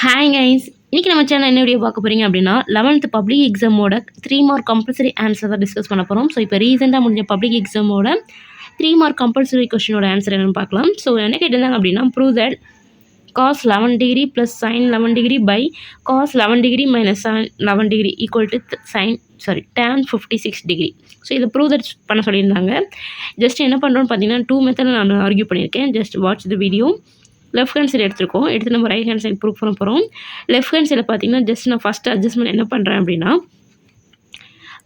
Hi guys, இன்றைக்கி நம்ம channel என்ன வீடியோ பார்க்க போகிறீங்க அப்படின்னா 11th பப்ளிக் எக்ஸாமோட 3 மார்க் கம்பல்சரி ஆன்சர் தான் டிஸ்கஸ் பண்ண போகிறோம். ஸோ இப்போ ரீசெண்டாக முடிஞ்ச பப்ளிக் எக்ஸாமோட 3 மார்க் கம்பல்சரி கொஸ்டினோட ஆன்சர் என்னென்னு பார்க்கலாம். ஸோ என்ன கேட்டிருந்தாங்க அப்படின்னா, prove that cos 11 degree plus sin 11 degree by cos 11 degree minus sin 11 degree equal to tan 56 degree. So இதை ப்ரூவ் தட் பண்ண சொல்லியிருந்தாங்க. ஜஸ்ட் என்ன பண்ணுறோன்னு பார்த்தீங்கன்னா 2 மெத்தடில் நான் ஆர்கியூ பண்ணியிருக்கேன். Just watch the video. Left hand side எடுத்து நம்ம ரைட் ஹேண்ட் சைடு ப்ரூவ் பண்ண போகிறோம். லெஃப்ட் ஹேண்ட் சைடில் பார்த்தீங்கன்னா ஜஸ்ட் நான் ஃபஸ்ட்டு அட்ஜஸ்ட்மெண்ட் என்ன பண்ணுறேன் அப்படின்னா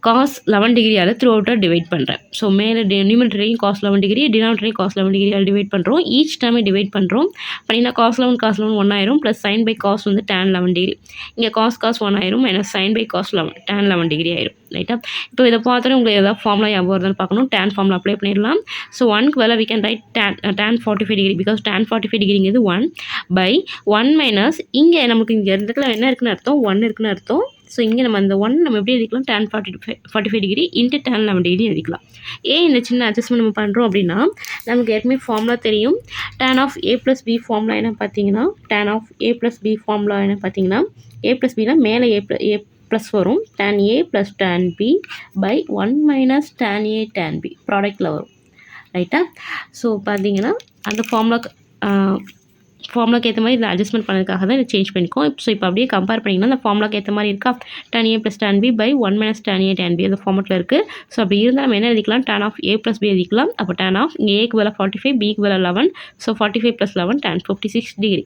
cos 11 டிகிரியால் த்ரூ அவுட்டாக டிவைட் பண்ணுறேன். ஸோ மேலே நியூமரேட்டரையும் cos 11 டிகிரி, டினாமினேட்டரையும் cos 11 டிகிரியால் டிவைட் பண்ணுறோம். ஈச் டைமே டிவைட் பண்ணுறோம். பண்ணிங்கன்னா cos 11 1 ஆயிரும், ப்ளஸ் sin by cos வந்து tan 11 டிகிரி. இங்கே cos 1 ஆயிரும், minus sin by cos 11 tan 11 degree ஆயிரும். ரைட்டா? இப்போ இதை பார்த்தோன்னே உங்களுக்கு ஏதாவது ஃபார்முலா ஞாபகம் வருதுன்னு பார்க்கணும். tan ஃபார்முலா அப்ளை பண்ணிடலாம். ஸோ 1க்கு வேலை we can write tan 45 degree, because tan 45 டிகிரிங்கிறது 1 by 1 minus இங்கே நமக்கு இங்கே இடத்துல என்ன இருக்குன்னு அர்த்தம், 1 இருக்குன்னு அர்த்தம். ஸோ இங்கே நம்ம அந்த 1 நம்ம எப்படி எழுதிக்கலாம், tan 45 degree into tan 11 degree எழுதிக்கலாம். ஏன் இந்த சின்ன அட்ஜஸ்ட்மெண்ட் நம்ம பண்ணுறோம் அப்படின்னா, நமக்கு ஏற்கனவே ஃபார்முலா தெரியும். tan of a plus B formula என்ன பார்த்தீங்கன்னா, tan of a plus B formula என்ன பார்த்தீங்கன்னா, a ப்ளஸ் பினா மேலே a ப்ளஸ் வரும், tan a plus tan b by 1 minus tan a tan b ப்ராடக்டில் வரும். ரைட்டா? ஸோ பார்த்தீங்கன்னா அந்த ஃபார்முலாக்கு ஏற்ற மாதிரி இந்த அட்ஜஸ்ட்மெண்ட் பண்ணதுக்காக தான் இதை சேஞ்ச் பண்ணிக்கோம். ஸோ இப்போ அப்படியே கம்பேர் பண்ணிங்கன்னா அந்த ஃபார்முலாக்கு ஏற்ற மாதிரி இருக்கா, tan a plus tan b by 1 minus tan a tan b அந்த ஃபார்மெட்டில் இருக்குது. ஸோ அப்படி இருந்தால் நம்ம என்ன எழுதிக்கலாம், tan of a plus b எழுதிக்கலாம். அப்போ tan ஆஃப் இங்கே ஏக்கு வேலை 45, பிக்கு வேலை 11. So 45 plus 11 tan 56 degree.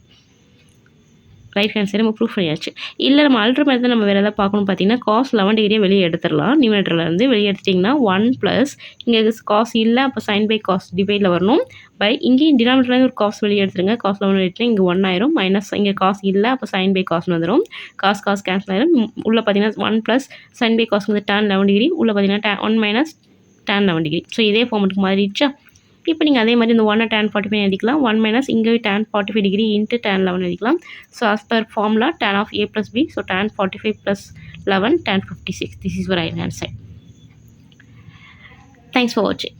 Right hand side நம்ம ப்ரூஃப் பண்ணியாச்சு. இல்லை நம்ம அல்ட்ரு மெத்தட் நம்ம வேறு எதாவது பார்க்கணும் பார்த்தீங்கன்னா, cos 11 டிகிரியை வெளியே எடுத்துடலாம். நியூமரேட்டர்லேருந்து வெளியே எடுத்துட்டிங்கன்னா 1 ப்ளஸ் இங்கே cos இல்லை, அப்போ sin by cos டிவைடில் வரணும். பை இங்கேயும் டினாமினேட்டர்லேருந்து ஒரு cos வெளியே எடுத்துருங்க. cos 11 எடுத்துட்டு இங்கே 1 ஆயிரும், மைனஸ் இங்கே cos இல்லை, அப்போ sin by cos வந்துடும். cos கேன்சல் ஆயிரும். உள்ளே பார்த்தீங்கன்னா 1 ப்ளஸ் sin by cos வந்து tan 11 டிகிரி, உள்ளே பார்த்தீங்கன்னா 1 மைனஸ் tan 11 டிகிரி. ஸோ இதே ஃபார்மெட்டுக்கு மாறிடுச்சா? இப்போ நீங்கள் அதே மாதிரி இந்த 1 tan 45 எழுதிக்கலாம். 1 மைனஸ் இங்கே tan 45 டிகிரி இன்ட்டு tan 11 எழுதிக்கலாம். So as per formula tan of a plus b, so tan 45 plus 11 tan 56. This is your right hand side. Thanks for watching.